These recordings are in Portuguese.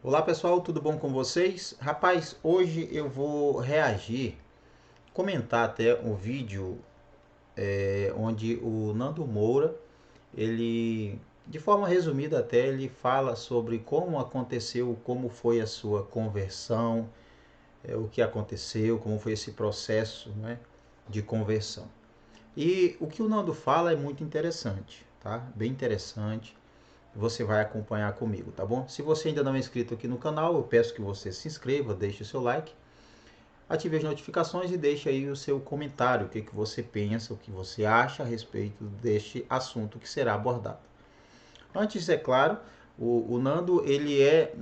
Olá pessoal, tudo bom com vocês? Rapaz, hoje eu vou reagir, comentar até um vídeo onde o Nando Moura, ele, de forma resumida até, ele fala sobre como aconteceu, como foi a sua conversão, o que aconteceu, como foi esse processo, né, de conversão. E o que o Nando fala é muito interessante, tá? Bem interessante. Você vai acompanhar comigo, tá bom? Se você ainda não é inscrito aqui no canal, eu peço que você se inscreva, deixe o seu like, ative as notificações e deixe aí o seu comentário, o que você pensa, o que você acha a respeito deste assunto que será abordado. Antes, é claro, o Nando, ele é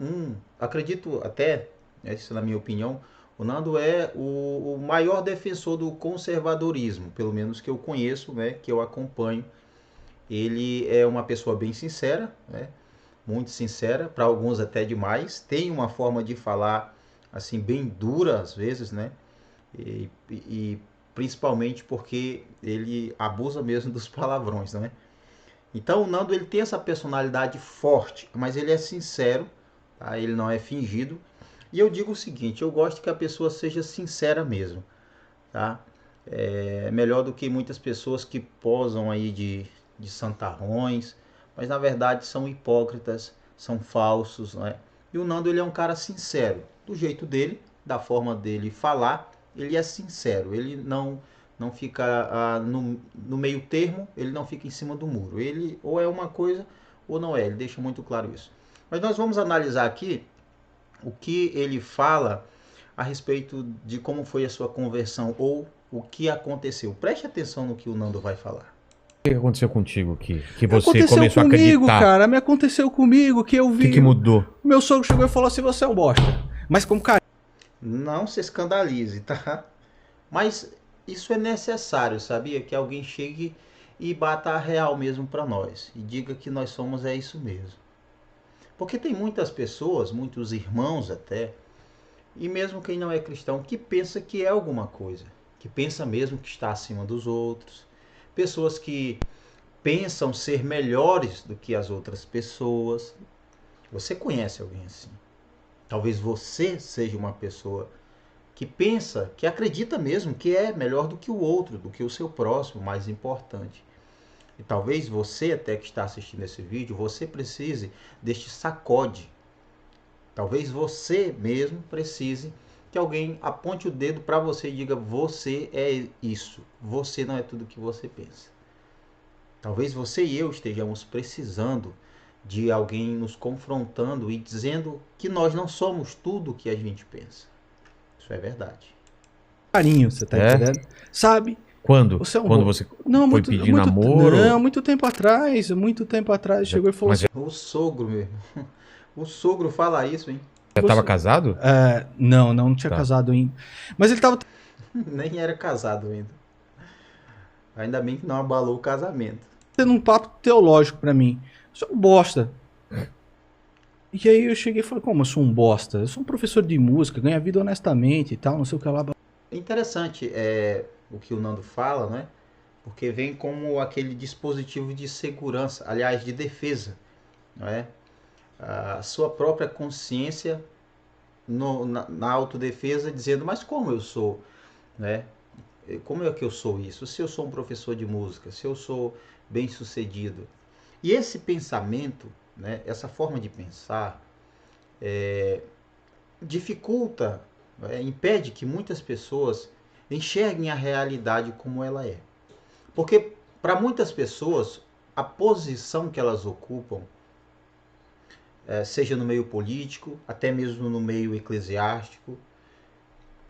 acredito até, isso na minha opinião, o Nando é o maior defensor do conservadorismo, pelo menos que eu conheço, né, que eu acompanho. Ele é uma pessoa bem sincera, né, muito sincera, para alguns até demais. Tem uma forma de falar assim bem dura às vezes, né? E principalmente porque ele abusa mesmo dos palavrões, né? Então o Nando, ele tem essa personalidade forte, mas ele é sincero, tá? Ele não é fingido. E eu digo o seguinte, eu gosto que a pessoa seja sincera mesmo, tá? É melhor do que muitas pessoas que posam aí de santarrões, mas na verdade são hipócritas, são falsos, né? E o Nando, ele é um cara sincero, do jeito dele, da forma dele falar, ele é sincero, ele não fica no meio termo, ele não fica em cima do muro. Ele ou é uma coisa ou não é, ele deixa muito claro isso. Mas nós vamos analisar aqui o que ele fala a respeito de como foi a sua conversão ou o que aconteceu. Preste atenção no que o Nando vai falar. O que aconteceu contigo aqui? Que você Aconteceu começou a comigo, acreditar? cara. Me aconteceu comigo que eu O que vi. que mudou? Meu sogro chegou e falou assim: você é um bosta. Mas como cara. Não se escandalize, tá? Mas isso é necessário, sabia? Que alguém chegue e bata a real mesmo para nós e diga que nós somos isso mesmo. Porque tem muitas pessoas, muitos irmãos até, e mesmo quem não é cristão, que pensa que é alguma coisa, que pensa mesmo que está acima dos outros. Pessoas que pensam ser melhores do que as outras pessoas. Você conhece alguém assim? Talvez você seja uma pessoa que pensa, que acredita mesmo que é melhor do que o outro, do que o seu próximo, mais importante. E talvez você até que está assistindo esse vídeo, você precise deste sacode. Talvez você mesmo precise que alguém aponte o dedo para você e diga: você é isso, você não é tudo o que você pensa. Talvez você e eu estejamos precisando de alguém nos confrontando e dizendo que nós não somos tudo o que a gente pensa. Isso é verdade. Carinho, você tá É? entendendo? Sabe? Quando? Você é um Quando bom. você Não, foi muito, pedir muito, não, namoro? muito tempo atrás, Já, chegou e falou mas assim: O sogro mesmo. O sogro fala isso, hein? já estava você. casado? Não, não tinha Tá. casado ainda. Mas ele tava Nem era casado ainda. Ainda bem que não abalou o casamento. tendo um papo teológico pra mim. Você é um bosta. E aí eu cheguei e falei: como eu sou um bosta? Eu sou um professor de música, ganho a vida honestamente e tal, não sei o que lá. É interessante o que o Nando fala, né? Porque vem como aquele dispositivo de segurança, aliás, de defesa, não é? A sua própria consciência na autodefesa, dizendo: mas como eu sou, né? Como é que eu sou isso? Se eu sou um professor de música, se eu sou bem sucedido. E esse pensamento, né, essa forma de pensar, dificulta, impede que muitas pessoas enxerguem a realidade como ela é. Porque para muitas pessoas, a posição que elas ocupam, seja no meio político, até mesmo no meio eclesiástico,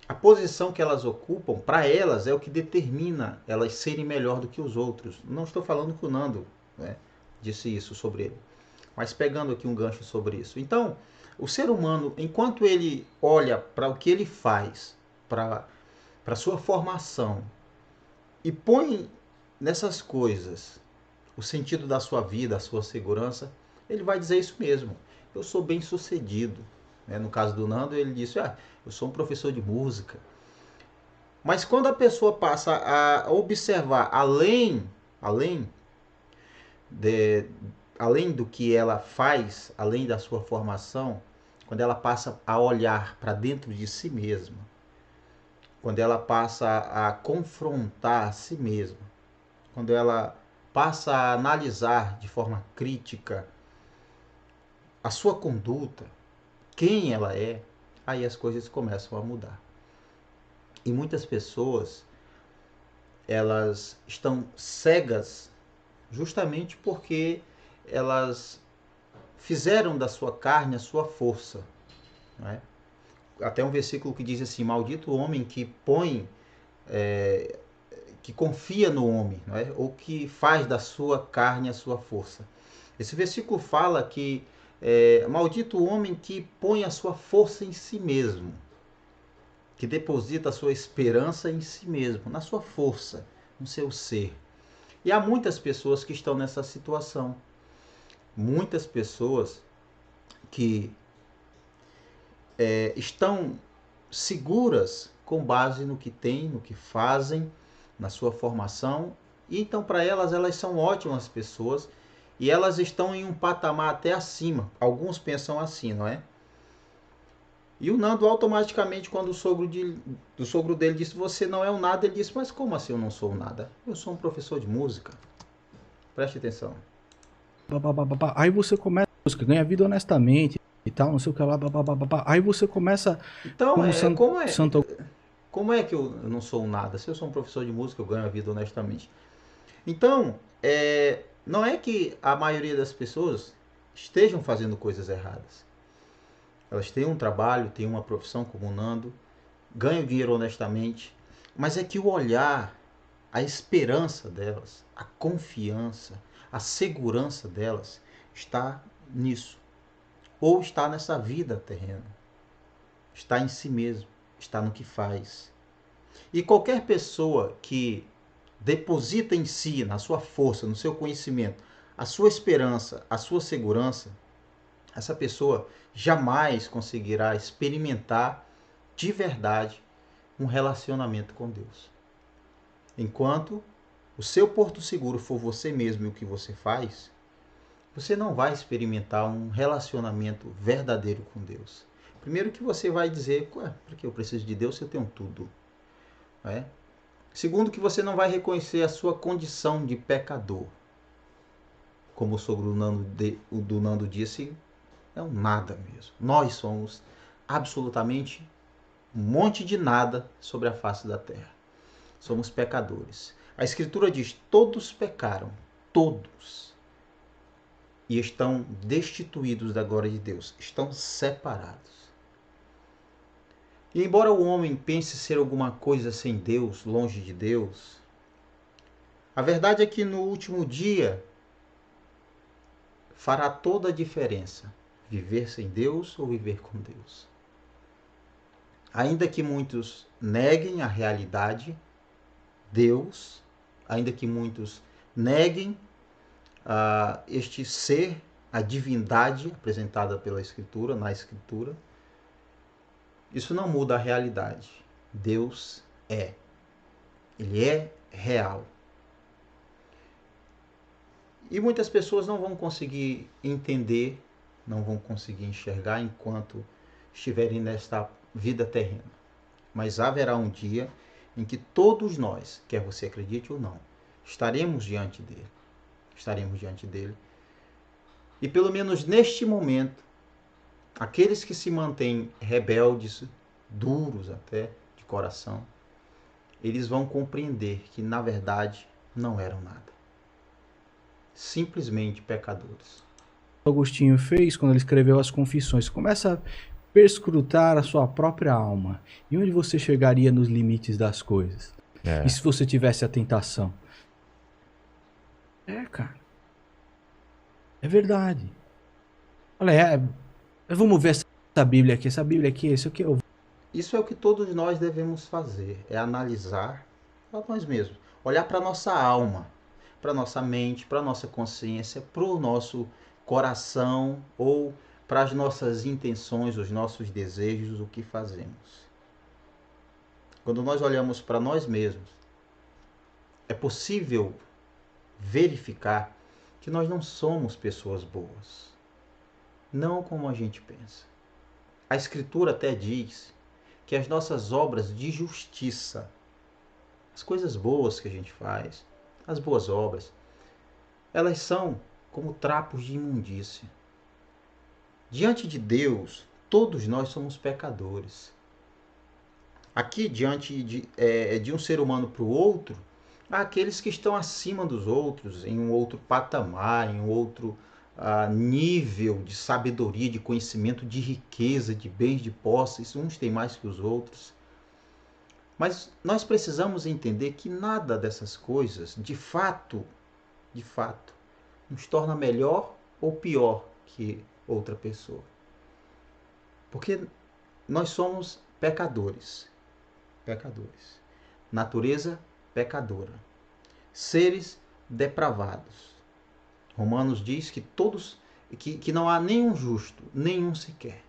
a posição que elas ocupam, para elas, é o que determina elas serem melhor do que os outros. Não estou falando que o Nando, né, disse isso sobre ele, mas pegando aqui um gancho sobre isso. Então, o ser humano, enquanto ele olha para o que ele faz, para a sua formação, e põe nessas coisas o sentido da sua vida, a sua segurança, ele vai dizer isso mesmo. Eu sou bem sucedido. No caso do Nando, ele disse: eu sou um professor de música. Mas quando a pessoa passa a observar além, de, além do que ela faz, além da sua formação, quando ela passa a olhar para dentro de si mesma, quando ela passa a confrontar a si mesma, quando ela passa a analisar de forma crítica a sua conduta, quem ela é, aí as coisas começam a mudar. E muitas pessoas, elas estão cegas justamente porque elas fizeram da sua carne a sua força. Não é? Até um versículo que diz assim: maldito o homem que põe, que confia no homem, não é? Ou que faz da sua carne a sua força. Esse versículo fala que maldito o homem que põe a sua força em si mesmo, que deposita a sua esperança em si mesmo, na sua força, no seu ser. E há muitas pessoas que estão nessa situação. Muitas pessoas que estão seguras com base no que têm, no que fazem, na sua formação. E então, para elas, elas são ótimas pessoas e elas estão em um patamar até acima. Alguns pensam assim, não é? E o Nando automaticamente, quando o sogro dele disse: você não é um nada, ele disse: mas como assim eu não sou um nada? Eu sou um professor de música. Preste atenção. Aí você começa a música, ganha vida honestamente e tal, não sei o que lá. Aí você começa Então, como santo. como é que eu não sou um nada? Se eu sou um professor de música, eu ganho a vida honestamente. Então, não é que a maioria das pessoas estejam fazendo coisas erradas. Elas têm um trabalho, têm uma profissão como o Nando, ganham dinheiro honestamente, mas é que o olhar, a esperança delas, a confiança, a segurança delas está nisso. Ou está nessa vida terrena. Está em si mesmo, está no que faz. E qualquer pessoa que deposita em si, na sua força, no seu conhecimento, a sua esperança, a sua segurança, essa pessoa jamais conseguirá experimentar de verdade um relacionamento com Deus. Enquanto o seu porto seguro for você mesmo e o que você faz, você não vai experimentar um relacionamento verdadeiro com Deus. Primeiro que você vai dizer: por que eu preciso de Deus se eu tenho tudo? Não é? Segundo que você não vai reconhecer a sua condição de pecador. Como o sogro do Nando disse, é um nada mesmo. Nós somos absolutamente um monte de nada sobre a face da terra. Somos pecadores. A Escritura diz: todos pecaram, todos, e estão destituídos da glória de Deus, estão separados. E embora o homem pense ser alguma coisa sem Deus, longe de Deus, a verdade é que no último dia fará toda a diferença viver sem Deus ou viver com Deus. Ainda que muitos neguem a realidade, Deus, ainda que muitos neguem este ser, a divindade apresentada pela Escritura, na Escritura, isso não muda a realidade. Deus é. Ele é real. E muitas pessoas não vão conseguir entender, não vão conseguir enxergar enquanto estiverem nesta vida terrena. Mas haverá um dia em que todos nós, quer você acredite ou não, estaremos diante dele. Estaremos diante dele. E pelo menos neste momento, aqueles que se mantêm rebeldes, duros até de coração, eles vão compreender que na verdade não eram nada. Simplesmente pecadores. Agostinho fez quando ele escreveu as Confissões. Começa a perscrutar a sua própria alma. E onde você chegaria nos limites das coisas? E se você tivesse a tentação? Cara. É verdade. Olha, vamos ver essa Bíblia aqui. Essa Bíblia aqui, isso aqui eu... Isso é o que todos nós devemos fazer. É analisar a nós mesmos. Olhar para a nossa alma, para a nossa mente, para a nossa consciência, para o nosso coração ou para as nossas intenções, os nossos desejos, o que fazemos. Quando nós olhamos para nós mesmos, é possível verificar que nós não somos pessoas boas. Não como a gente pensa. A Escritura até diz que as nossas obras de justiça, as coisas boas que a gente faz, as boas obras, elas são como trapos de imundícia. Diante de Deus, todos nós somos pecadores. Aqui, diante de um ser humano para o outro, há aqueles que estão acima dos outros, em um outro patamar, em um outro nível de sabedoria, de conhecimento, de riqueza, de bens, de posses. Uns têm mais que os outros. Mas nós precisamos entender que nada dessas coisas, de fato, nos torna melhor ou pior que outra pessoa. Porque nós somos pecadores. Natureza pecadora. Seres depravados. Romanos diz que todos, que não há nenhum justo, nenhum sequer.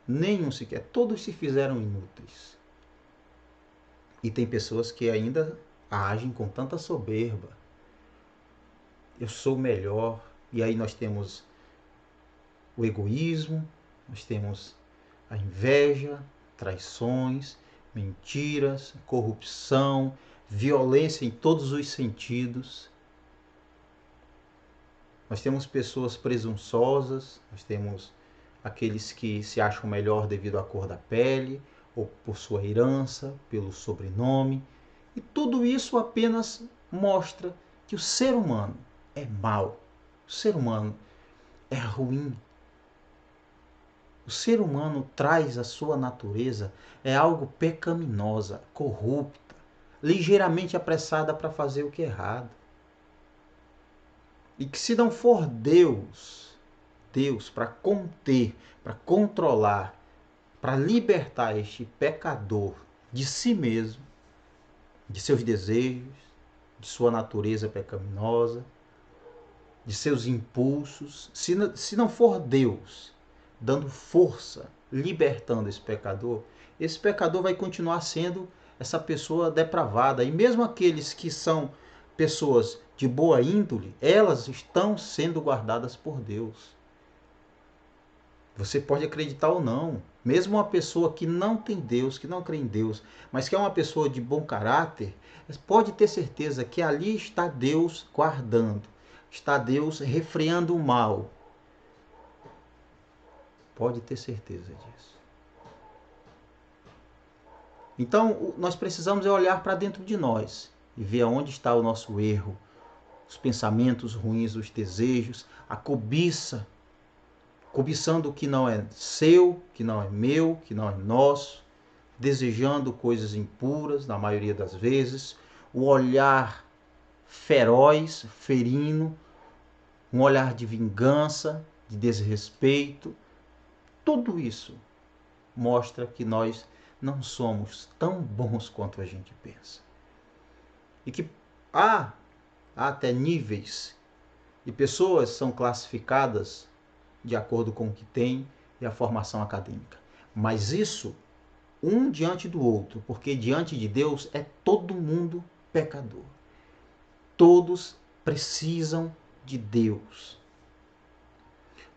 Nenhum sequer. Todos se fizeram inúteis. E tem pessoas que ainda agem com tanta soberba. Eu sou melhor. E aí nós temos o egoísmo, nós temos a inveja, traições, mentiras, corrupção, violência em todos os sentidos. Nós temos pessoas presunçosas, nós temos aqueles que se acham melhor devido à cor da pele, ou por sua herança, pelo sobrenome. E tudo isso apenas mostra que o ser humano é mau. O ser humano é ruim. O ser humano traz a sua natureza, é algo pecaminosa, corrupta, ligeiramente apressada para fazer o que é errado. E que se não for Deus para conter, para controlar, para libertar este pecador de si mesmo, de seus desejos, de sua natureza pecaminosa, de seus impulsos, se não for Deus dando força, libertando esse pecador vai continuar sendo essa pessoa depravada. E mesmo aqueles que são pessoas de boa índole, elas estão sendo guardadas por Deus. Você pode acreditar ou não. Mesmo uma pessoa que não tem Deus, que não crê em Deus, mas que é uma pessoa de bom caráter, pode ter certeza que ali está Deus guardando. Está Deus refreando o mal. Pode ter certeza disso. Então, nós precisamos olhar para dentro de nós e ver aonde está o nosso erro, os pensamentos ruins, os desejos, a cobiça, cobiçando o que não é seu, que não é meu, que não é nosso, desejando coisas impuras, na maioria das vezes, o olhar feroz, ferino, um olhar de vingança, de desrespeito. Tudo isso mostra que nós não somos tão bons quanto a gente pensa. E que há até níveis e pessoas são classificadas de acordo com o que tem e a formação acadêmica. Mas isso, um diante do outro, porque diante de Deus é todo mundo pecador. Todos precisam de Deus.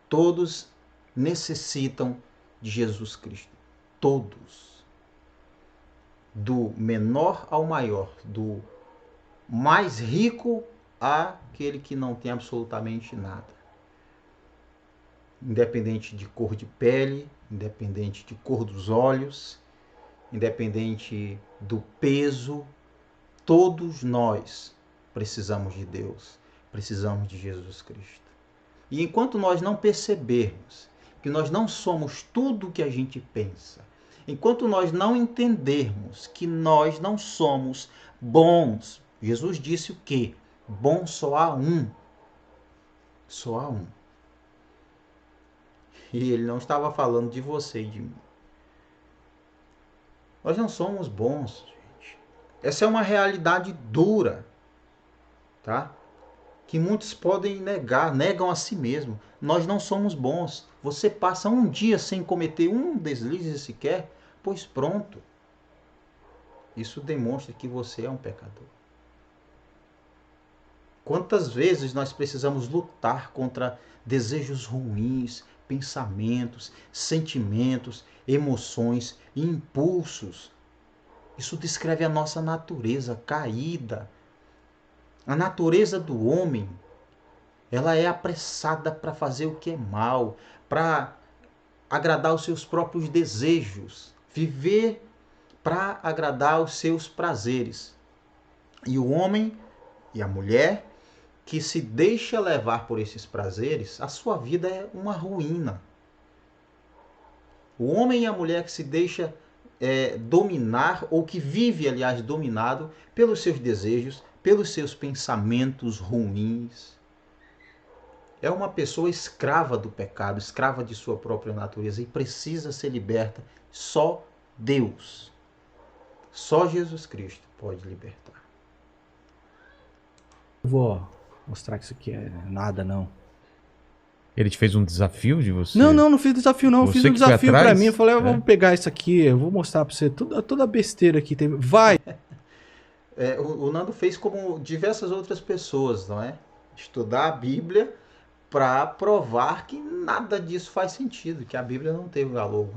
Todos necessitam de Jesus Cristo. Todos. Do menor ao maior, do mais rico àquele que não tem absolutamente nada. Independente de cor de pele, independente de cor dos olhos, independente do peso, todos nós precisamos de Deus, precisamos de Jesus Cristo. E enquanto nós não percebermos que nós não somos tudo o que a gente pensa, enquanto nós não entendermos que nós não somos bons, Jesus disse o quê? Bom só há um. Só há um. E ele não estava falando de você e de mim. Nós não somos bons, gente. Essa é uma realidade dura, tá? Que muitos podem negar, negam a si mesmo. Nós não somos bons. Você passa um dia sem cometer um deslize sequer, pois pronto. Isso demonstra que você é um pecador. Quantas vezes nós precisamos lutar contra desejos ruins, pensamentos, sentimentos, emoções e impulsos. Isso descreve a nossa natureza caída. A natureza do homem, ela é apressada para fazer o que é mal, para agradar os seus próprios desejos, viver para agradar os seus prazeres. E o homem e a mulher que se deixa levar por esses prazeres, a sua vida é uma ruína. O homem e a mulher que se deixa dominar, ou que vive, aliás, dominado pelos seus desejos, pelos seus pensamentos ruins, é uma pessoa escrava do pecado, escrava de sua própria natureza e precisa ser liberta. Só Deus, só Jesus Cristo pode libertar. Vou mostrar que isso aqui é nada, não. Ele te fez um desafio de você? Não fiz desafio, não. Eu fiz um desafio pra mim. Eu falei, vamos pegar isso aqui, eu vou mostrar pra você toda a besteira que tem. Vai! O Nando fez como diversas outras pessoas, não é? Estudar a Bíblia para provar que nada disso faz sentido, que a Bíblia não teve valor.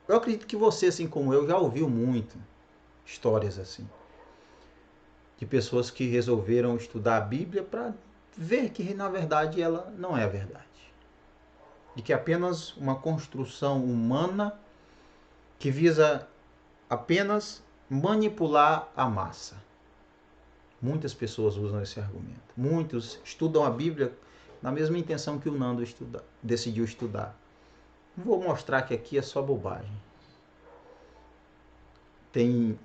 Eu acredito que você, assim como eu, já ouviu muito histórias assim, de pessoas que resolveram estudar a Bíblia para ver que, na verdade, ela não é a verdade. De que é apenas uma construção humana que visa apenas manipular a massa. Muitas pessoas usam esse argumento. Muitos estudam a Bíblia na mesma intenção que o Nando decidiu estudar. Vou mostrar que aqui é só bobagem. Tem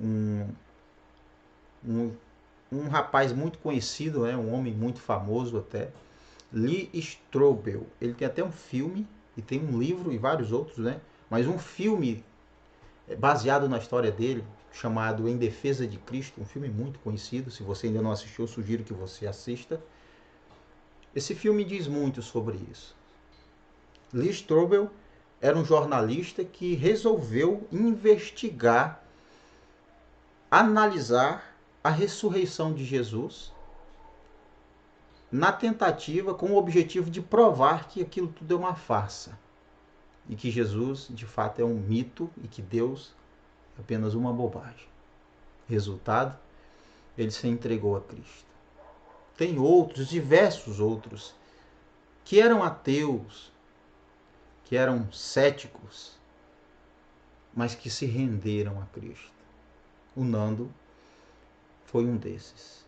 um rapaz muito conhecido, um homem muito famoso até, Lee Strobel. Ele tem até um filme, e tem um livro e vários outros, mas um filme baseado na história dele, chamado Em Defesa de Cristo, um filme muito conhecido. Se você ainda não assistiu, eu sugiro que você assista. Esse filme diz muito sobre isso. Lee Strobel era um jornalista que resolveu investigar, analisar a ressurreição de Jesus, na tentativa, com o objetivo de provar que aquilo tudo é uma farsa e que Jesus de fato é um mito e que Deus é apenas uma bobagem. Resultado, ele se entregou a Cristo. Tem outros, diversos outros, que eram ateus, que eram céticos, mas que se renderam a Cristo. O Nando foi um desses,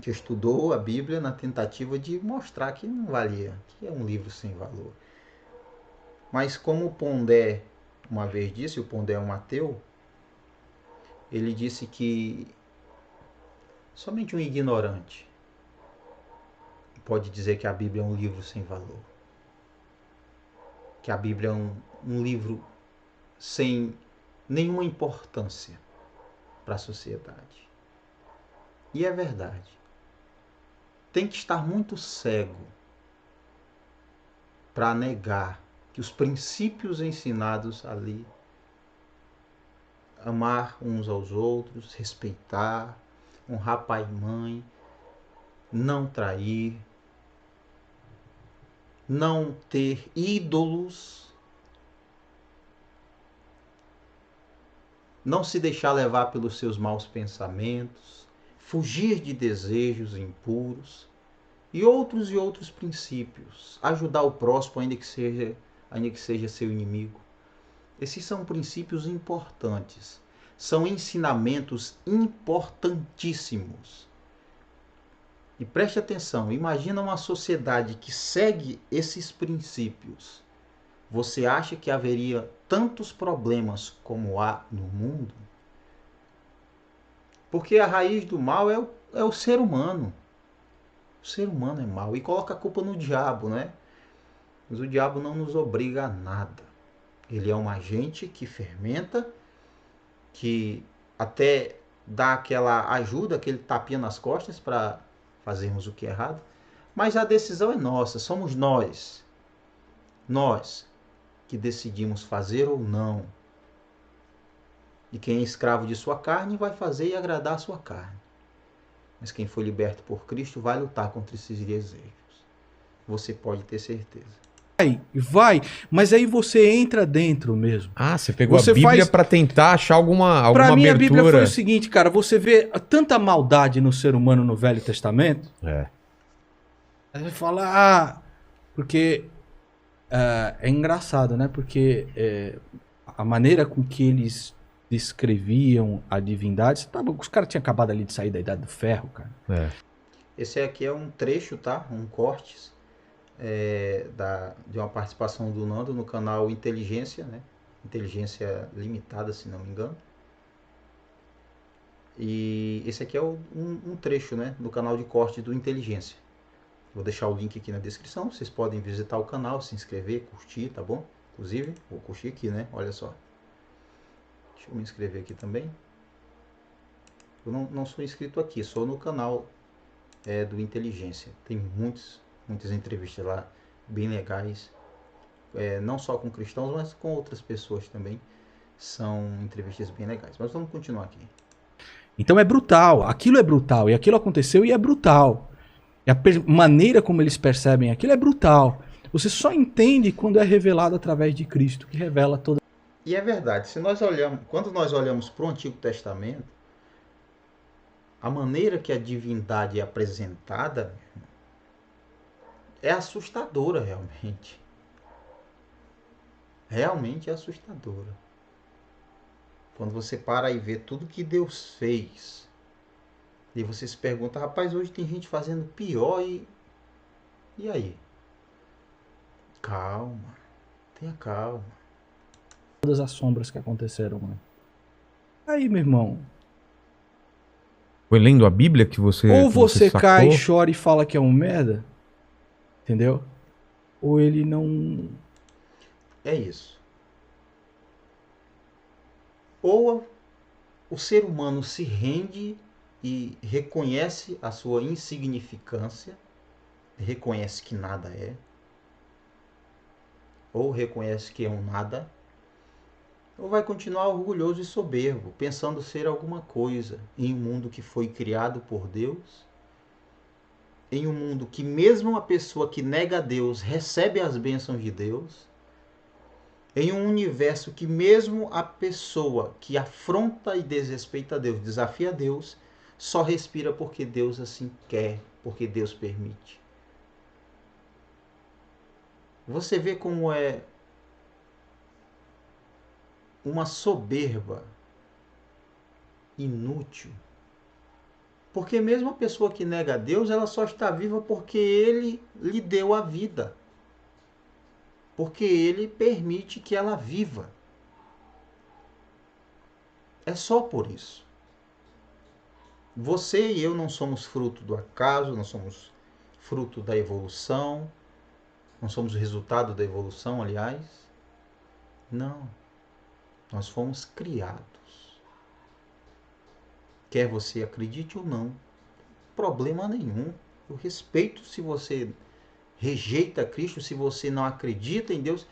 que estudou a Bíblia na tentativa de mostrar que não valia, que é um livro sem valor. Mas como o Pondé uma vez disse, o Pondé é um ateu, ele disse que somente um ignorante pode dizer que a Bíblia é um livro sem valor, que a Bíblia é um livro sem nenhuma importância para a sociedade. E é verdade. Tem que estar muito cego para negar que os princípios ensinados ali, amar uns aos outros, respeitar, honrar pai e mãe, não trair, não ter ídolos, não se deixar levar pelos seus maus pensamentos, fugir de desejos impuros e outros princípios, ajudar o próximo ainda que seja seu inimigo. Esses são princípios importantes, são ensinamentos importantíssimos. E preste atenção, imagina uma sociedade que segue esses princípios. Você acha que haveria tantos problemas como há no mundo? Porque a raiz do mal é o ser humano. O ser humano é mau e coloca a culpa no diabo, Mas o diabo não nos obriga a nada. Ele é um agente que fermenta, que até dá aquela ajuda, aquele tapinha nas costas para fazermos o que é errado. Mas a decisão é nossa, somos nós. Nós que decidimos fazer ou não. E quem é escravo de sua carne vai fazer e agradar a sua carne. Mas quem foi liberto por Cristo vai lutar contra esses desejos. você pode ter certeza. Vai, mas aí você entra dentro mesmo. Ah, você pegou Você a Bíblia faz- para tentar achar alguma Pra mim, a Bíblia foi abertura. o seguinte, cara, você vê tanta maldade no ser humano no Velho Testamento, É. aí você fala, porque é engraçado, né? Porque a maneira com que eles descreviam a divindade, os caras tinham acabado ali de sair da Idade do Ferro, cara. É. Esse aqui é um trecho, tá? Um corte de uma participação do Nando no canal Inteligência, né? Inteligência Limitada, se não me engano. E esse aqui é um trecho, né? Do canal de corte do Inteligência. Vou deixar o link aqui na descrição. Vocês podem visitar o canal, se inscrever, curtir, tá bom? Inclusive, vou curtir aqui, né? Olha só. Deixa eu me inscrever aqui também. Eu não sou inscrito aqui, sou no canal do Inteligência. Tem muitas entrevistas lá, bem legais. Não só com cristãos, mas com outras pessoas também. São entrevistas bem legais. Mas vamos continuar aqui. Então é brutal, aquilo é brutal, e aquilo aconteceu e é brutal. E a maneira como eles percebem aquilo é brutal. Você só entende quando é revelado através de Cristo, que revela toda. E é verdade, quando nós olhamos para o Antigo Testamento, a maneira que a divindade é apresentada é assustadora realmente. Realmente é assustadora. Quando você para e vê tudo que Deus fez, e você se pergunta, rapaz, hoje tem gente fazendo pior e aí? Calma, tenha calma. Todas as sombras que aconteceram, mano. Aí, meu irmão. Foi lendo a Bíblia que você. Ou que você sacou? cai, chora e fala que é um merda. Entendeu? Ou ele não. É isso. Ou o ser humano se rende e reconhece a sua insignificância, reconhece que nada é, ou reconhece que é um nada, ou vai continuar orgulhoso e soberbo, pensando ser alguma coisa em um mundo que foi criado por Deus, em um mundo que mesmo a pessoa que nega a Deus recebe as bênçãos de Deus, em um universo que mesmo a pessoa que afronta e desrespeita a Deus, desafia a Deus, só respira porque Deus assim quer, porque Deus permite. Você vê como é uma soberba inútil. Porque mesmo a pessoa que nega a Deus, ela só está viva porque Ele lhe deu a vida. Porque Ele permite que ela viva. É só por isso. Você e eu não somos fruto do acaso, não somos fruto da evolução, não somos resultado da evolução, aliás. Não. Nós fomos criados. Quer você acredite ou não, problema nenhum. Eu respeito se você rejeita Cristo, se você não acredita em Deus.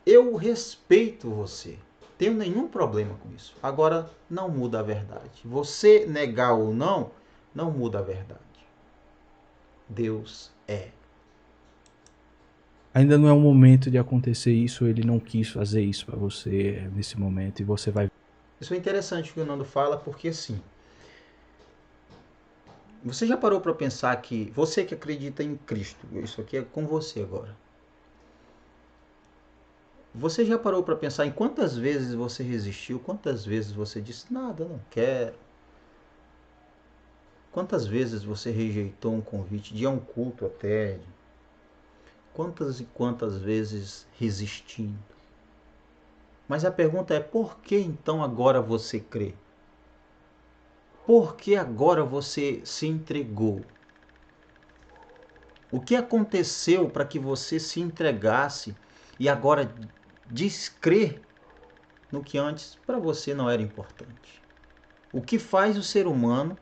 Eu respeito você. Tenho nenhum problema com isso. Agora, não muda a verdade. Você negar ou não, não muda a verdade. Deus é. Ainda não é o momento de acontecer isso, ele não quis fazer isso pra você nesse momento, e você vai. Isso é interessante o que o Nando fala, porque assim, você já parou para pensar que você que acredita em Cristo, isso aqui é com você agora. Você já parou para pensar em quantas vezes você resistiu, quantas vezes você disse nada, não quero? Quantas vezes você rejeitou um convite de ir a um culto até? Quantas e quantas vezes resistindo? Mas a pergunta é, por que então agora você crê? Por que agora você se entregou? O que aconteceu para que você se entregasse e agora descrer no que antes para você não era importante? O que faz o ser humano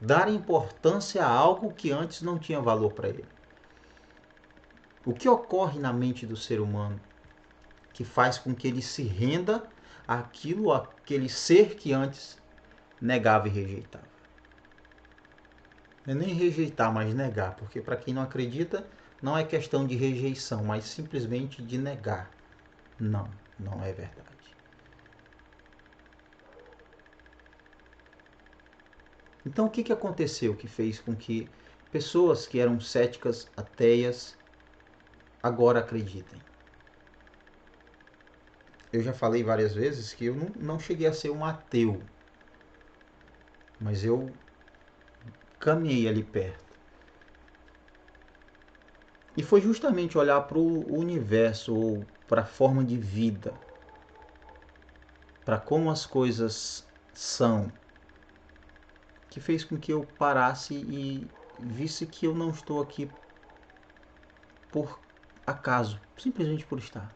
dar importância a algo que antes não tinha valor para ele? O que ocorre na mente do ser humano que faz com que ele se renda àquilo, àquele ser que antes negava e rejeitava? Não é nem rejeitar, mas negar, porque para quem não acredita, não é questão de rejeição, mas simplesmente de negar. Não, não é verdade. Então o que aconteceu que fez com que pessoas que eram céticas, ateias, agora acreditem? Eu já falei várias vezes que eu não cheguei a ser um ateu, mas eu caminhei ali perto. E foi justamente olhar para o universo, ou para a forma de vida, para como as coisas são, que fez com que eu parasse e visse que eu não estou aqui por acaso, simplesmente por estar.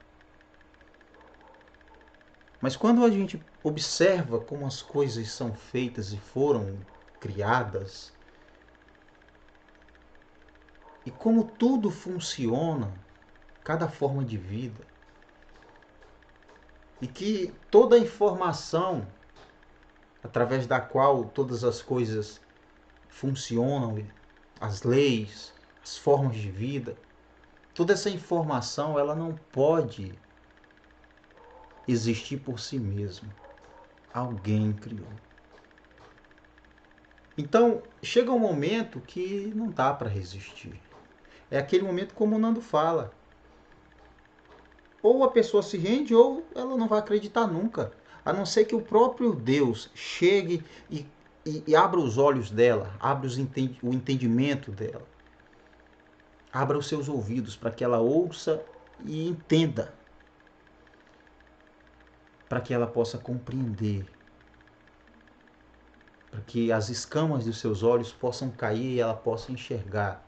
Mas quando a gente observa como as coisas são feitas e foram criadas, e como tudo funciona, cada forma de vida, e que toda a informação através da qual todas as coisas funcionam, as leis, as formas de vida, toda essa informação ela não pode existir por si mesma. Alguém criou. Então, chega um momento que não dá para resistir. É aquele momento como o Nando fala. Ou a pessoa se rende ou ela não vai acreditar nunca. A não ser que o próprio Deus chegue e abra os olhos dela, abra o entendimento dela. Abra os seus ouvidos para que ela ouça e entenda. Para que ela possa compreender. Para que as escamas dos seus olhos possam cair e ela possa enxergar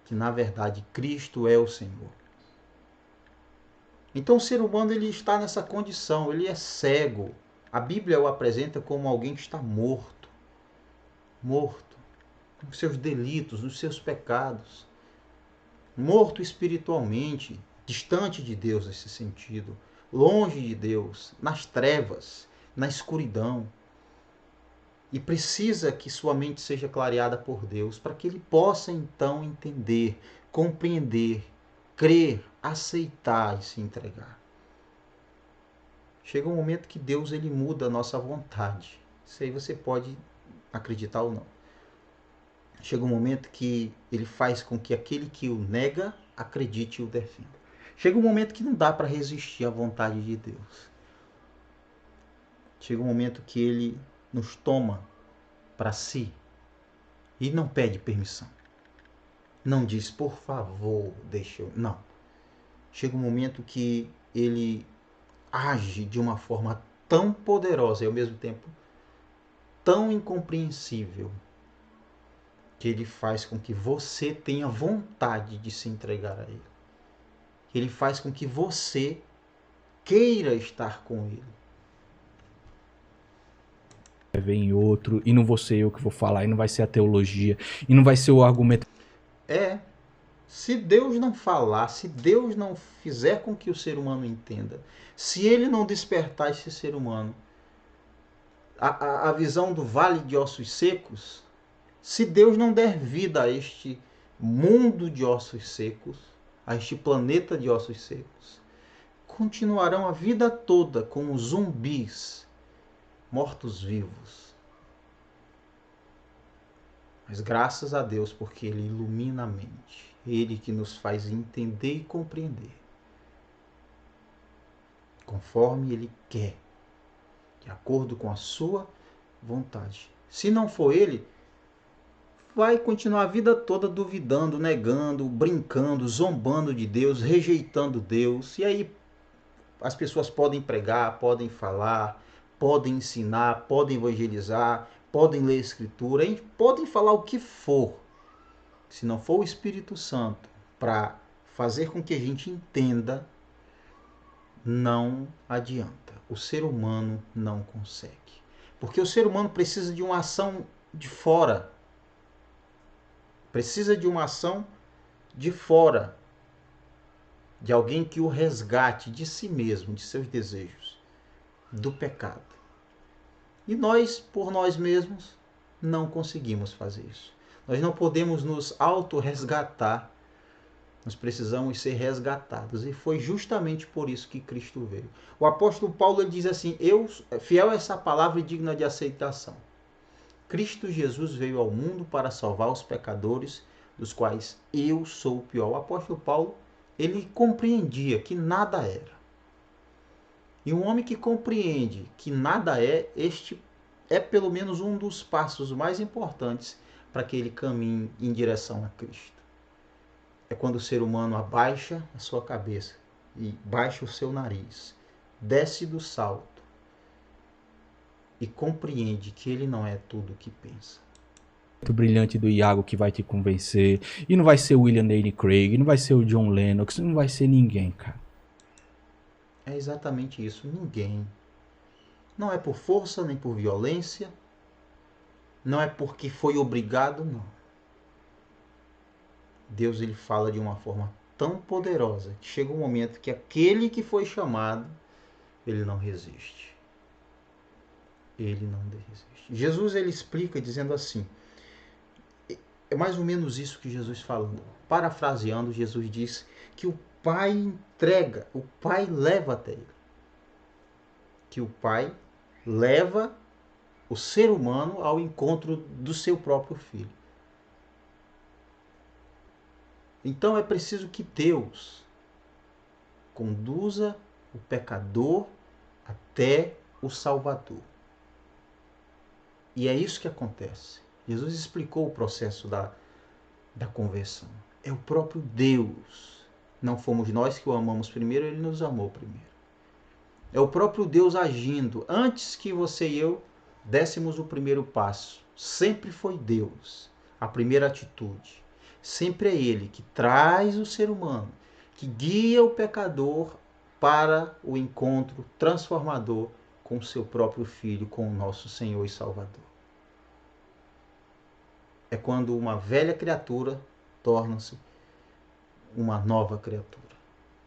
que na verdade Cristo é o Senhor. Então o ser humano ele está nessa condição, ele é cego. A Bíblia o apresenta como alguém que está morto. Morto nos seus delitos, nos seus pecados. Morto espiritualmente, distante de Deus nesse sentido, longe de Deus, nas trevas, na escuridão. E precisa que sua mente seja clareada por Deus, para que ele possa então entender, compreender, crer, aceitar e se entregar. Chega um momento que Deus ele muda a nossa vontade. Isso aí você pode acreditar ou não. Chega um momento que ele faz com que aquele que o nega acredite e o defenda. Chega um momento que não dá para resistir à vontade de Deus. Chega um momento que ele nos toma para si e não pede permissão. Não diz, por favor, deixa eu... Não. Chega um momento que ele age de uma forma tão poderosa e ao mesmo tempo tão incompreensível que ele faz com que você tenha vontade de se entregar a ele. Ele faz com que você queira estar com ele. Vem outro, e não vou ser eu que vou falar, e não vai ser a teologia, e não vai ser o argumento. Se Deus não falar, se Deus não fizer com que o ser humano entenda, se ele não despertar esse ser humano a visão do vale de ossos secos, se Deus não der vida a este mundo de ossos secos, a este planeta de ossos secos, continuarão a vida toda como zumbis, mortos-vivos. Mas graças a Deus, porque Ele ilumina a mente. Ele que nos faz entender e compreender. Conforme Ele quer. De acordo com a sua vontade. Se não for Ele, vai continuar a vida toda duvidando, negando, brincando, zombando de Deus, rejeitando Deus. E aí as pessoas podem pregar, podem falar, podem ensinar, podem evangelizar, podem ler a Escritura, podem falar o que for. Se não for o Espírito Santo para fazer com que a gente entenda, não adianta. O ser humano não consegue. Porque o ser humano precisa de uma ação de fora. Precisa de uma ação de fora. De alguém que o resgate de si mesmo, de seus desejos, do pecado. E nós, por nós mesmos, não conseguimos fazer isso. Nós não podemos nos auto-resgatar. Nós precisamos ser resgatados. E foi justamente por isso que Cristo veio. O apóstolo Paulo ele diz assim, fiel a essa palavra e digna de aceitação. Cristo Jesus veio ao mundo para salvar os pecadores, dos quais eu sou o pior. O apóstolo Paulo, ele compreendia que nada era. E um homem que compreende que nada é, este é pelo menos um dos passos mais importantes para que ele caminhe em direção a Cristo. É quando o ser humano abaixa a sua cabeça e baixa o seu nariz, desce do salto e compreende que ele não é tudo o que pensa. O brilhante do Iago que vai te convencer, e não vai ser o William Lane Craig, não vai ser o John Lennox, não vai ser ninguém, cara. É exatamente isso, ninguém. Não é por força nem por violência, não é porque foi obrigado, não. Deus ele fala de uma forma tão poderosa que chega um momento que aquele que foi chamado, ele não resiste. Ele não resiste. Jesus ele explica dizendo assim, é mais ou menos isso que Jesus falando. Parafraseando, Jesus diz que o Pai entrega, o Pai leva até ele. Que o Pai leva o ser humano ao encontro do seu próprio Filho. Então é preciso que Deus conduza o pecador até o Salvador. E é isso que acontece. Jesus explicou o processo da conversão. É o próprio Deus. Não fomos nós que o amamos primeiro, ele nos amou primeiro. É o próprio Deus agindo. Antes que você e eu dessemos o primeiro passo, sempre foi Deus. A primeira atitude. Sempre é Ele que traz o ser humano, que guia o pecador para o encontro transformador com o seu próprio Filho, com o nosso Senhor e Salvador. É quando uma velha criatura torna-se uma nova criatura.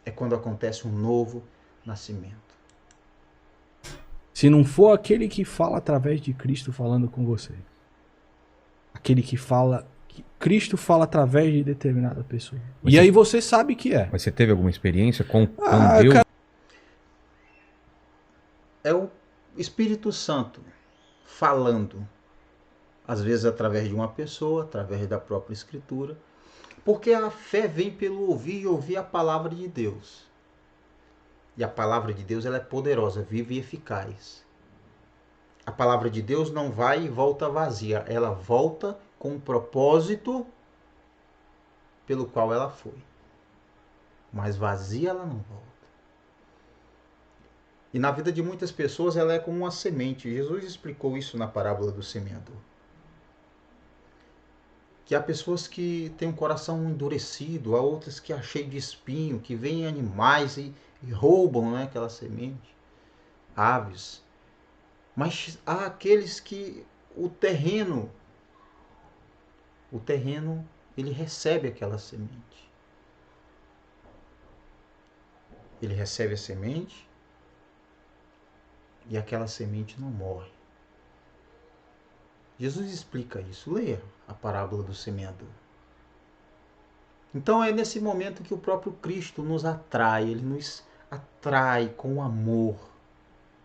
É quando acontece um novo nascimento. Se não for aquele que fala através de Cristo falando com você. Aquele que fala... Cristo fala através de determinada pessoa. Mas e aí você sabe que é. Mas você teve alguma experiência com Deus? Cara... É o Espírito Santo falando. Às vezes através de uma pessoa, através da própria Escritura. Porque a fé vem pelo ouvir e ouvir a palavra de Deus. E a palavra de Deus ela é poderosa, viva e eficaz. A palavra de Deus não vai e volta vazia. Ela volta com o propósito pelo qual ela foi. Mas vazia ela não volta. E na vida de muitas pessoas ela é como uma semente. Jesus explicou isso na parábola do semeador. Que há pessoas que têm um coração endurecido, há outras que é cheio de espinho, que vêm animais e roubam, né, aquela semente, aves. Mas há aqueles que o terreno ele recebe aquela semente. Ele recebe a semente e aquela semente não morre. Jesus explica isso. Leia a parábola do semeador. Então é nesse momento que o próprio Cristo nos atrai. Ele nos atrai com amor.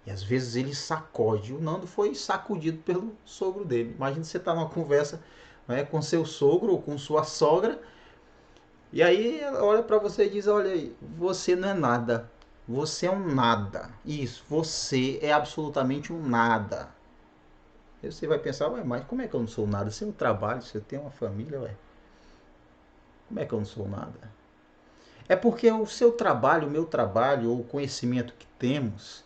E às vezes ele sacode. O Nando foi sacudido pelo sogro dele. Imagina você estar numa conversa, né, com seu sogro ou com sua sogra. E aí ela olha para você e diz, olha aí, você não é nada. Você é um nada. Isso, você é absolutamente um nada. Aí você vai pensar, ué, mas como é que eu não sou nada? Você tem um trabalho, você tem uma família, ué. Como é que eu não sou nada? É porque o seu trabalho, o meu trabalho, ou o conhecimento que temos,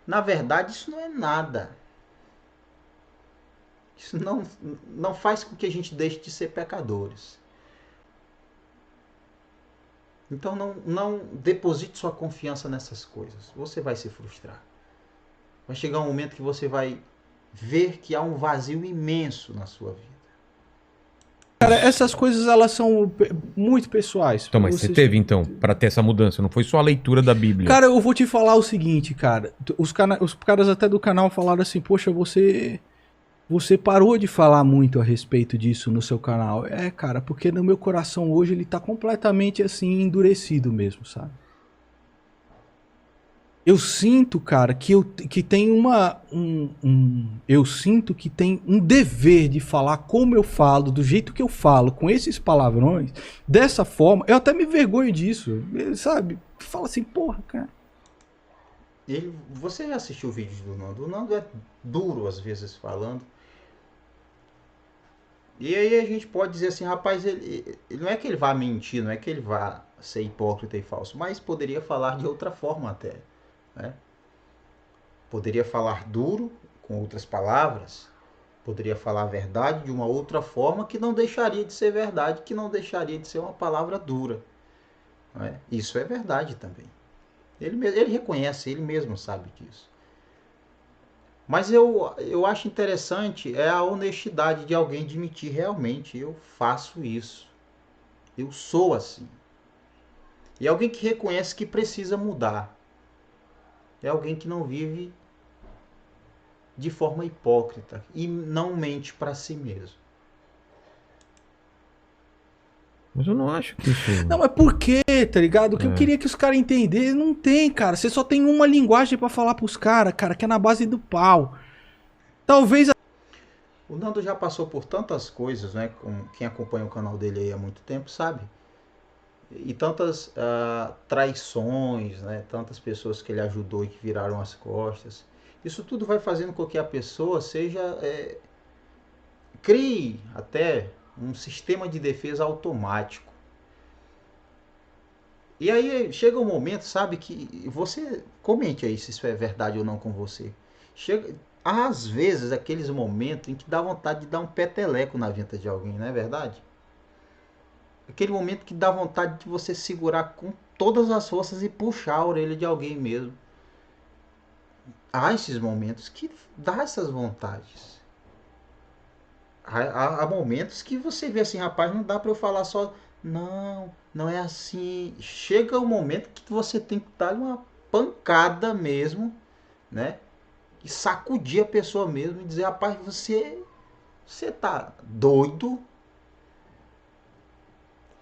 na verdade isso não é nada. Isso não faz com que a gente deixe de ser pecadores. Então não deposite sua confiança nessas coisas. Você vai se frustrar. Vai chegar um momento que você vai ver que há um vazio imenso na sua vida. Cara, essas coisas elas são muito pessoais. Então, mas você teve então, para ter essa mudança, não foi só a leitura da Bíblia? Cara, eu vou te falar o seguinte, cara. Os caras até do canal falaram assim, poxa, você você parou de falar muito a respeito disso no seu canal. É, cara, porque no meu coração hoje ele tá completamente assim, endurecido mesmo, sabe? Eu sinto, cara, que tem eu sinto que tem um dever de falar como eu falo, do jeito que eu falo, com esses palavrões, dessa forma. Eu até me vergonho disso, sabe? Fala assim, porra, cara. Você já assistiu o vídeo do Nando? O Nando é duro às vezes falando. E aí a gente pode dizer assim, rapaz, ele não é que ele vá mentir, não é que ele vá ser hipócrita e falso, mas poderia falar de outra forma até, né? Poderia falar duro, com outras palavras, poderia falar a verdade de uma outra forma que não deixaria de ser verdade, que não deixaria de ser uma palavra dura, né? Isso é verdade também. Ele reconhece, ele mesmo sabe disso. Mas eu acho interessante é a honestidade de alguém admitir realmente, eu faço isso, eu sou assim. E alguém que reconhece que precisa mudar. É alguém que não vive de forma hipócrita e não mente para si mesmo. Mas eu não acho que isso. Não, mas por quê, tá ligado? O que eu queria que os caras entendessem, não tem, cara. Você só tem uma linguagem pra falar pros caras, cara, que é na base do pau. Talvez. O Nando já passou por tantas coisas, né? Quem acompanha o canal dele aí há muito tempo sabe. E tantas traições, né? Tantas pessoas que ele ajudou e que viraram as costas. Isso tudo vai fazendo com que a pessoa crie até um sistema de defesa automático. E aí chega um momento, sabe, que você comente aí se isso é verdade ou não com você. Chega, às vezes, aqueles momentos em que dá vontade de dar um peteleco na venta de alguém, não é verdade? Aquele momento que dá vontade de você segurar com todas as forças e puxar a orelha de alguém mesmo. Há esses momentos que dá essas vontades. Há momentos que você vê assim, rapaz, não dá para eu falar só. Não, não é assim. Chega um momento que você tem que dar uma pancada mesmo, né? E sacudir a pessoa mesmo e dizer, rapaz, você tá doido?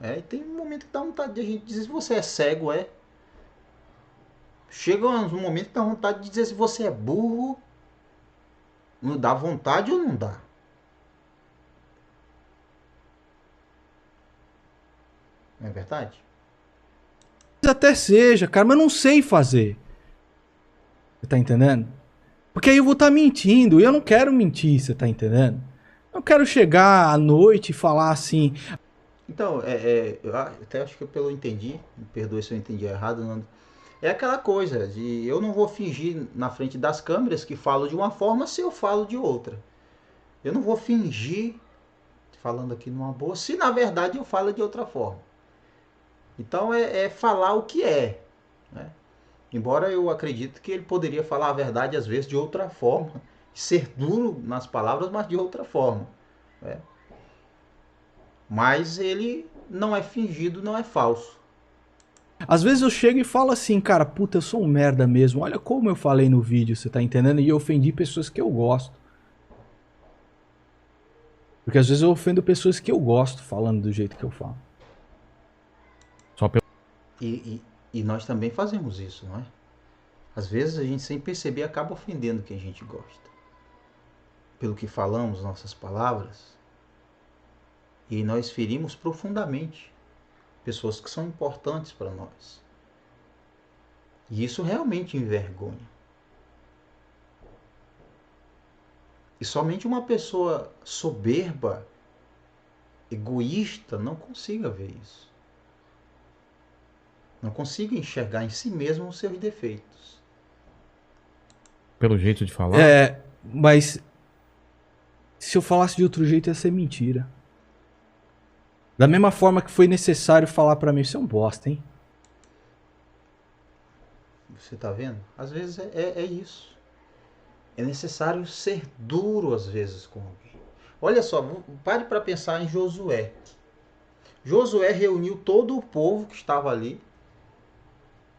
E tem um momento que dá vontade de a gente dizer se você é cego, é. Chega um momento que dá vontade de dizer se você é burro. Não dá vontade ou não dá? Não é verdade? Até seja, cara, mas eu não sei fazer. Você tá entendendo? Porque aí eu vou estar mentindo. E eu não quero mentir, você tá entendendo? Eu quero chegar à noite e falar assim. Então, eu até acho que pelo entendi, me perdoe se eu entendi errado, Nando. É aquela coisa de eu não vou fingir na frente das câmeras que falo de uma forma se eu falo de outra. Eu não vou fingir, falando aqui numa boa, se na verdade eu falo de outra forma. Então é falar o que é, né? Embora eu acredite que ele poderia falar a verdade às vezes de outra forma, ser duro nas palavras, mas de outra forma, né? Mas ele não é fingido, não é falso. Às vezes eu chego e falo assim, cara, puta, eu sou um merda mesmo. Olha como eu falei no vídeo, você tá entendendo? E eu ofendi pessoas que eu gosto. Porque às vezes eu ofendo pessoas que eu gosto falando do jeito que eu falo. Só pelo. E nós também fazemos isso, não é? Às vezes a gente sem perceber acaba ofendendo quem a gente gosta. Pelo que falamos, nossas palavras. E nós ferimos profundamente pessoas que são importantes para nós. E isso realmente envergonha. E somente uma pessoa soberba, egoísta, não consiga ver isso. Não consiga enxergar em si mesmo os seus defeitos. Pelo jeito de falar? Mas se eu falasse de outro jeito ia ser mentira. Da mesma forma que foi necessário falar pra mim, você é um bosta, hein? Você tá vendo? Às vezes é isso. É necessário ser duro às vezes com alguém. Olha só, pare para pensar em Josué. Josué reuniu todo o povo que estava ali.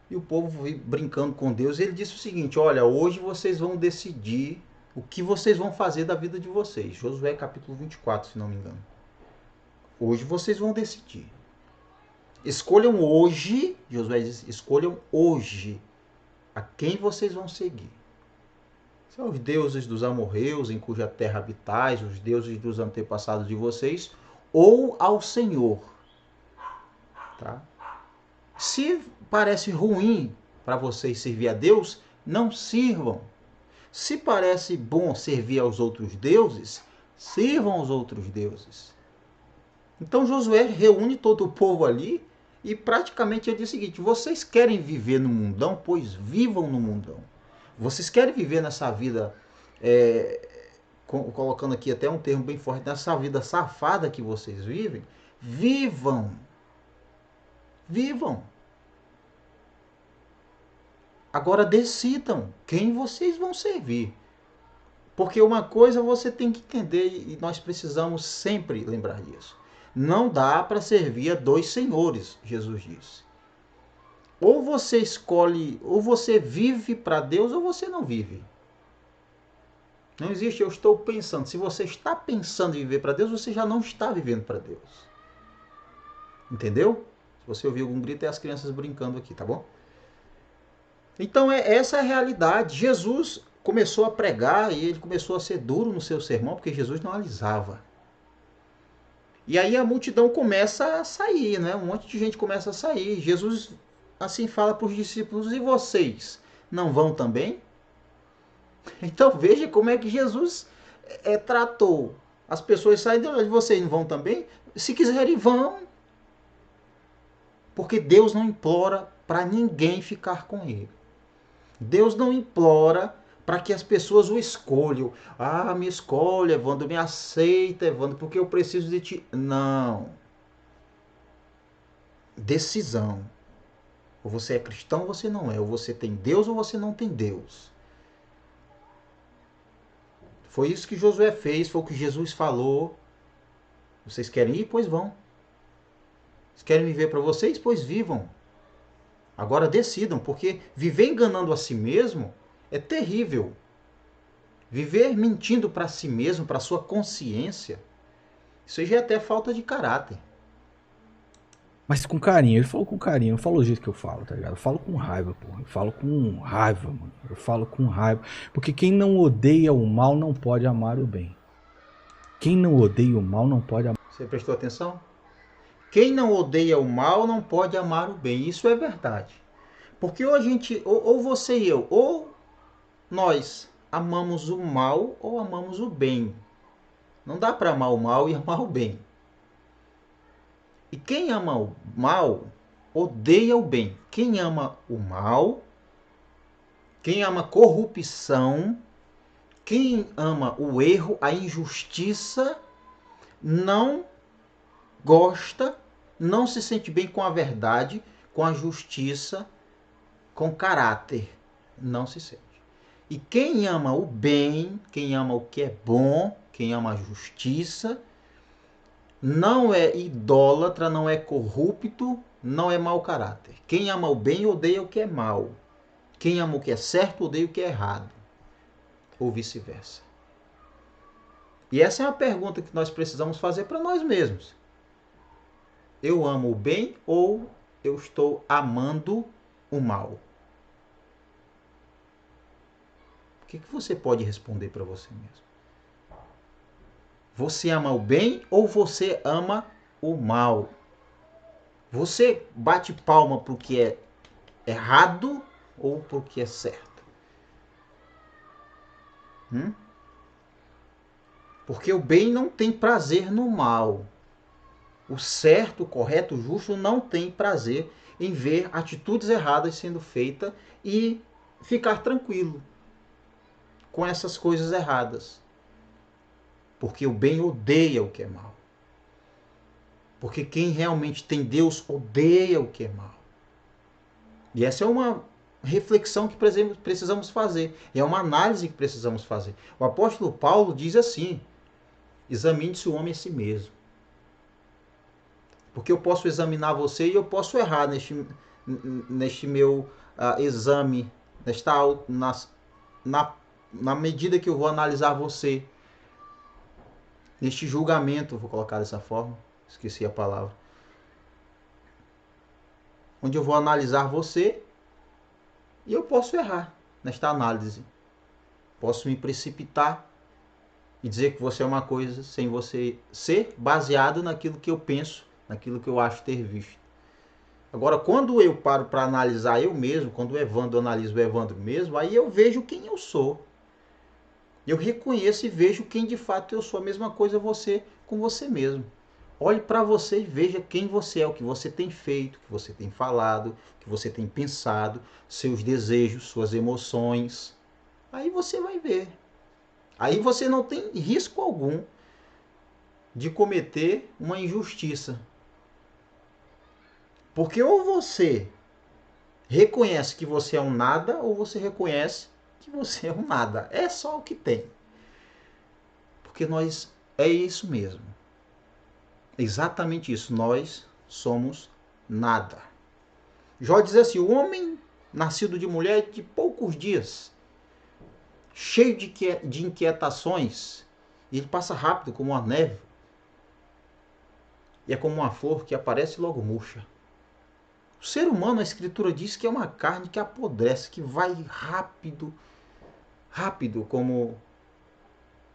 E o povo brincando com Deus. Ele disse o seguinte, olha, hoje vocês vão decidir o que vocês vão fazer da vida de vocês. Josué capítulo 24, se não me engano. Hoje vocês vão decidir. Escolham hoje, Josué diz, escolham hoje a quem vocês vão seguir. São os deuses dos amorreus, em cuja terra habitais, os deuses dos antepassados de vocês, ou ao Senhor. Tá? Se parece ruim para vocês servir a Deus, não sirvam. Se parece bom servir aos outros deuses, sirvam aos outros deuses. Então Josué reúne todo o povo ali e praticamente ele diz o seguinte: vocês querem viver no mundão? Pois vivam no mundão. Vocês querem viver nessa vida, colocando aqui até um termo bem forte, nessa vida safada que vocês vivem? Vivam. Vivam. Agora decidam quem vocês vão servir. Porque uma coisa você tem que entender, e nós precisamos sempre lembrar disso. Não dá para servir a dois senhores, Jesus disse. Ou você escolhe, ou você vive para Deus, ou você não vive. Não existe eu estou pensando. Se você está pensando em viver para Deus, você já não está vivendo para Deus. Entendeu? Se você ouvir algum grito, é as crianças brincando aqui, tá bom? Então, essa é a realidade. Jesus começou a pregar e ele começou a ser duro no seu sermão, porque Jesus não alisava. E aí a multidão começa a sair, né? Um monte de gente começa a sair. Jesus assim fala para os discípulos: e vocês não vão também? Então veja como é que Jesus tratou. As pessoas saem de vocês não vão também? Se quiserem, vão. Porque Deus não implora para ninguém ficar com ele. Deus não implora para que as pessoas o escolham. Ah, me escolhe, Evandro, me aceita, Evandro, porque eu preciso de ti. Não. Decisão. Ou você é cristão ou você não é. Ou você tem Deus ou você não tem Deus. Foi isso que Josué fez, foi o que Jesus falou. Vocês querem ir? Pois vão. Vocês querem viver para vocês? Pois vivam. Agora decidam, porque viver enganando a si mesmo é terrível. Viver mentindo para si mesmo, para sua consciência, isso já é até falta de caráter. Mas com carinho, ele falou com carinho, não falou do jeito que eu falo, tá ligado? Eu falo com raiva, pô. Eu falo com raiva, mano. Eu falo com raiva. Porque quem não odeia o mal não pode amar o bem. Quem não odeia o mal não pode amar. Você prestou atenção? Quem não odeia o mal não pode amar o bem. Isso é verdade. Porque ou a gente, ou você e eu, ou nós amamos o mal ou amamos o bem. Não dá para amar o mal e amar o bem. E quem ama o mal odeia o bem. Quem ama o mal, quem ama corrupção, quem ama o erro, a injustiça, não gosta, não se sente bem com a verdade, com a justiça, com caráter. Não se sente. E quem ama o bem, quem ama o que é bom, quem ama a justiça, não é idólatra, não é corrupto, não é mau caráter. Quem ama o bem odeia o que é mal. Quem ama o que é certo odeia o que é errado. Ou vice-versa. E essa é uma pergunta que nós precisamos fazer para nós mesmos. Eu amo o bem ou eu estou amando o mal? O que você pode responder para você mesmo? Você ama o bem ou você ama o mal? Você bate palma para o que é errado ou para o que é certo? Porque o bem não tem prazer no mal. O certo, o correto, o justo não tem prazer em ver atitudes erradas sendo feitas e ficar tranquilo com essas coisas erradas. Porque o bem odeia o que é mal. Porque quem realmente tem Deus odeia o que é mal. E essa é uma reflexão que precisamos fazer. É uma análise que precisamos fazer. O apóstolo Paulo diz assim: examine-se o homem a si mesmo. Porque eu posso examinar você e eu posso errar neste meu exame, na na medida que eu vou analisar você, neste julgamento, vou colocar dessa forma, esqueci a palavra, onde eu vou analisar você e eu posso errar nesta análise. Posso me precipitar e dizer que você é uma coisa sem você ser baseado naquilo que eu penso, naquilo que eu acho ter visto. Agora, quando eu paro para analisar eu mesmo, quando o Evandro analisa o Evandro mesmo, aí eu vejo quem eu sou. Eu reconheço e vejo quem de fato eu sou. A mesma coisa você com você mesmo. Olhe para você e veja quem você é, o que você tem feito, o que você tem falado, o que você tem pensado, seus desejos, suas emoções. Aí você vai ver. Aí você não tem risco algum de cometer uma injustiça. Porque ou você reconhece que você é um nada, ou você reconhece que você é um nada. É só o que tem. Porque nós é isso mesmo. Exatamente isso. Nós somos nada. Jó diz assim: o homem nascido de mulher de poucos dias, cheio de inquietações, e ele passa rápido como uma neve. E é como uma flor que aparece e logo murcha. O ser humano, a escritura diz que é uma carne que apodrece, que vai rápido, rápido como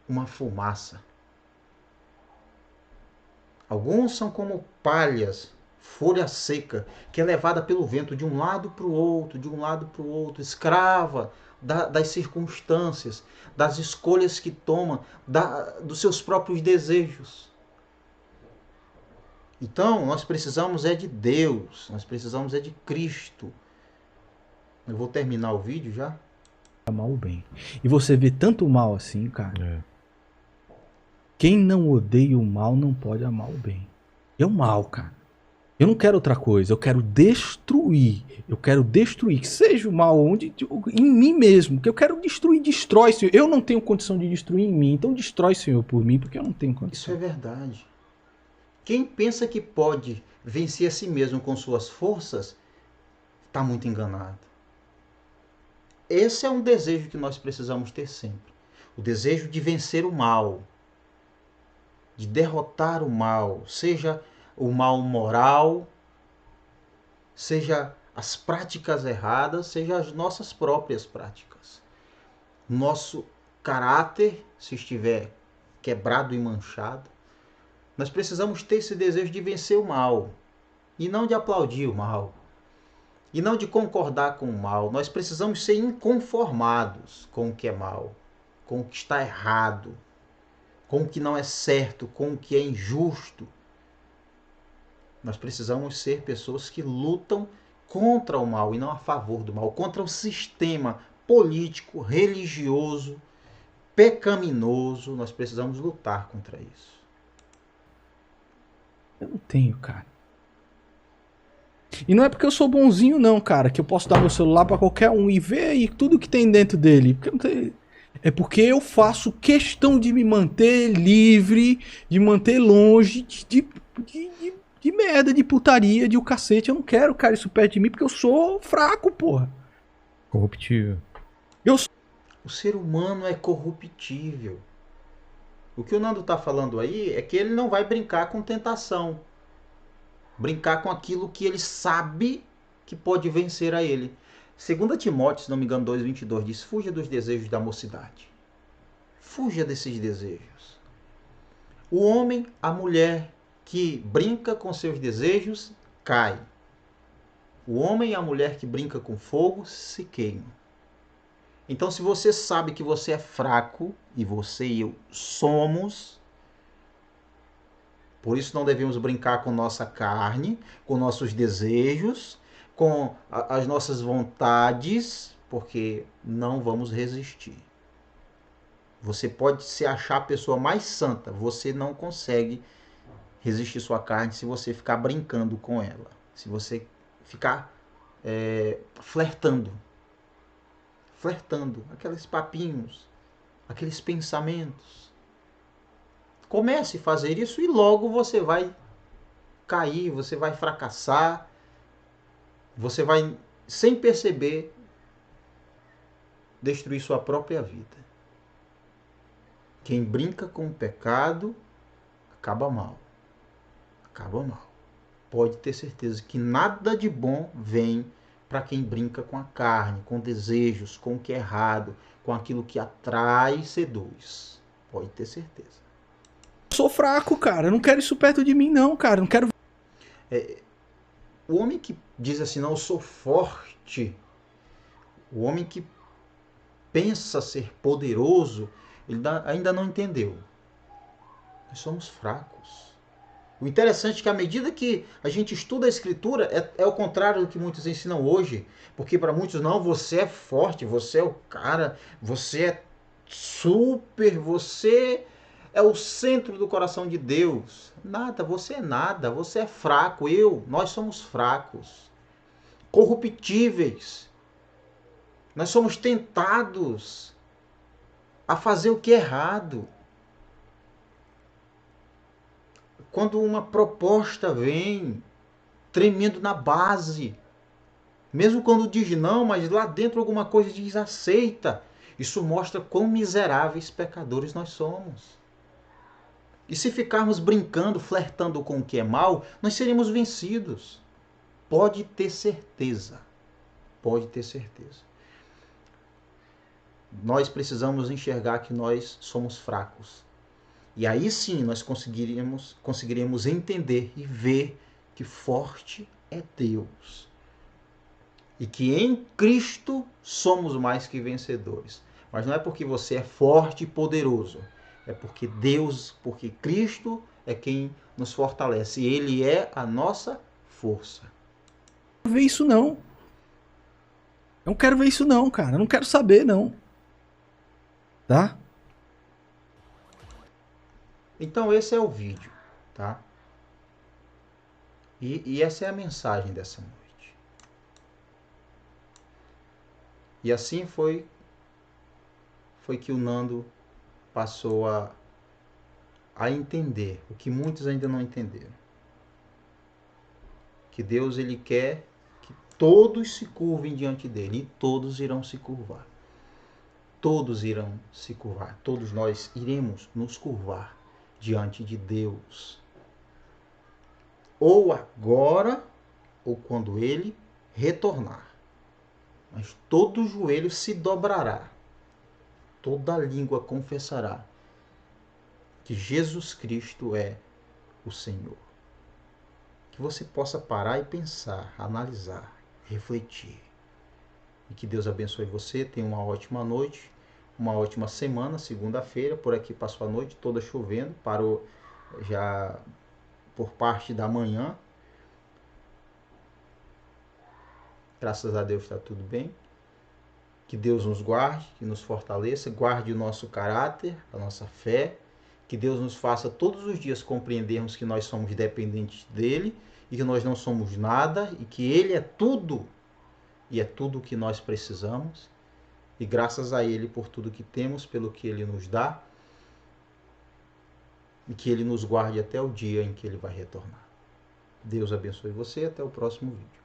uma fumaça. Alguns são como palhas, folha seca, que é levada pelo vento de um lado para o outro, de um lado para o outro, escrava das circunstâncias, das escolhas que toma, dos seus próprios desejos. Então, nós precisamos é de Deus, nós precisamos é de Cristo. Eu vou terminar o vídeo já. Amar o bem. E você vê tanto mal assim, cara. É. Quem não odeia o mal não pode amar o bem. É o mal, cara. Eu não quero outra coisa, eu quero destruir. Eu quero destruir, que seja o mal onde, em mim mesmo, que eu quero destruir, destrói, Senhor. Eu não tenho condição de destruir em mim, então destrói, Senhor, por mim, porque eu não tenho condição. Isso é verdade. Quem pensa que pode vencer a si mesmo com suas forças, está muito enganado. Esse é um desejo que nós precisamos ter sempre. O desejo de vencer o mal, de derrotar o mal, seja o mal moral, seja as práticas erradas, seja as nossas próprias práticas. Nosso caráter, se estiver quebrado e manchado, nós precisamos ter esse desejo de vencer o mal e não de aplaudir o mal e não de concordar com o mal. Nós precisamos ser inconformados com o que é mal, com o que está errado, com o que não é certo, com o que é injusto. Nós precisamos ser pessoas que lutam contra o mal e não a favor do mal, contra o sistema político, religioso, pecaminoso. Nós precisamos lutar contra isso. Eu não tenho, cara. E não é porque eu sou bonzinho, não, cara, que eu posso dar meu celular pra qualquer um e ver aí tudo que tem dentro dele. É porque eu faço questão de me manter livre, de manter longe de merda, de putaria, de o cacete. Eu não quero, cara, isso perto de mim porque eu sou fraco, porra. Corruptível. O ser humano é corruptível. O que o Nando está falando aí é que ele não vai brincar com tentação. Brincar com aquilo que ele sabe que pode vencer a ele. 2 Timóteo, se não me engano, 2,22 diz: fuja dos desejos da mocidade. Fuja desses desejos. O homem, a mulher que brinca com seus desejos, cai. O homem e a mulher que brinca com fogo, se queimam. Então, se você sabe que você é fraco, e você e eu somos, por isso não devemos brincar com nossa carne, com nossos desejos, com as nossas vontades, porque não vamos resistir. Você pode se achar a pessoa mais santa, você não consegue resistir sua carne se você ficar brincando com ela, se você ficar flertando, aqueles papinhos, aqueles pensamentos. Comece a fazer isso e logo você vai cair, você vai fracassar, você vai, sem perceber, destruir sua própria vida. Quem brinca com o pecado acaba mal. Acaba mal. Pode ter certeza que nada de bom vem para quem brinca com a carne, com desejos, com o que é errado, com aquilo que atrai e seduz. Pode ter certeza. Eu sou fraco, cara. Eu não quero isso perto de mim, não, cara. Eu não quero. O homem que diz assim, não, eu sou forte, o homem que pensa ser poderoso, ele ainda não entendeu. Nós somos fracos. O interessante é que à medida que a gente estuda a Escritura, é o contrário do que muitos ensinam hoje. Porque para muitos, não, você é forte, você é o cara, você é super, você é o centro do coração de Deus. Nada, você é fraco, nós somos fracos, corruptíveis. Nós somos tentados a fazer o que é errado. Quando uma proposta vem tremendo na base, mesmo quando diz não, mas lá dentro alguma coisa diz aceita, isso mostra quão miseráveis pecadores nós somos. E se ficarmos brincando, flertando com o que é mal, nós seremos vencidos. Pode ter certeza. Pode ter certeza. Nós precisamos enxergar que nós somos fracos. E aí sim nós conseguiremos entender e ver que forte é Deus. E que em Cristo somos mais que vencedores. Mas não é porque você é forte e poderoso. É porque Deus, porque Cristo é quem nos fortalece. E Ele é a nossa força. Eu não quero ver isso, não. Eu não quero ver isso, não, cara. Eu não quero saber, não. Tá? Então esse é o vídeo, tá? E essa é a mensagem dessa noite. E assim foi que o Nando passou a entender o que muitos ainda não entenderam. Que Deus, ele quer que todos se curvem diante dele, e todos irão se curvar. Todos irão se curvar. Todos nós iremos nos curvar diante de Deus. Ou agora, ou quando ele retornar. Mas todo joelho se dobrará. Toda língua confessará que Jesus Cristo é o Senhor. Que você possa parar e pensar, analisar, refletir. E que Deus abençoe você, tenha uma ótima noite, uma ótima semana, segunda-feira, por aqui passou a noite toda chovendo, parou já por parte da manhã. Graças a Deus está tudo bem. Que Deus nos guarde, que nos fortaleça, guarde o nosso caráter, a nossa fé. Que Deus nos faça todos os dias compreendermos que nós somos dependentes dele e que nós não somos nada e que ele é tudo e é tudo o que nós precisamos. E graças a ele por tudo que temos, pelo que ele nos dá e que ele nos guarde até o dia em que ele vai retornar. Deus abençoe você e até o próximo vídeo.